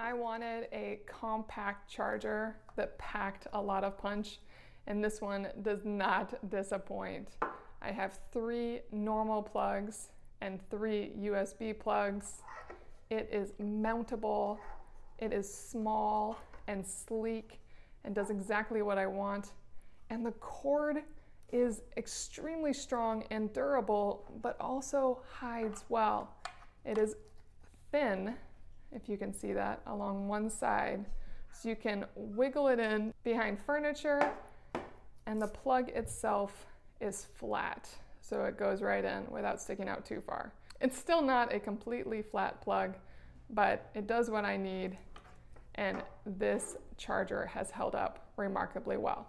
I wanted a compact charger that packed a lot of punch, and this one does not disappoint. I have 3 normal plugs and 3 USB plugs. It is mountable, it is small and sleek and does exactly what I want. And the cord is extremely strong and durable, but also hides well. It is thin, if you can see that, along one side. So you can wiggle it in behind furniture, and the plug itself is flat. So it goes right in without sticking out too far. It's still not a completely flat plug, but it does what I need, and this charger has held up remarkably well.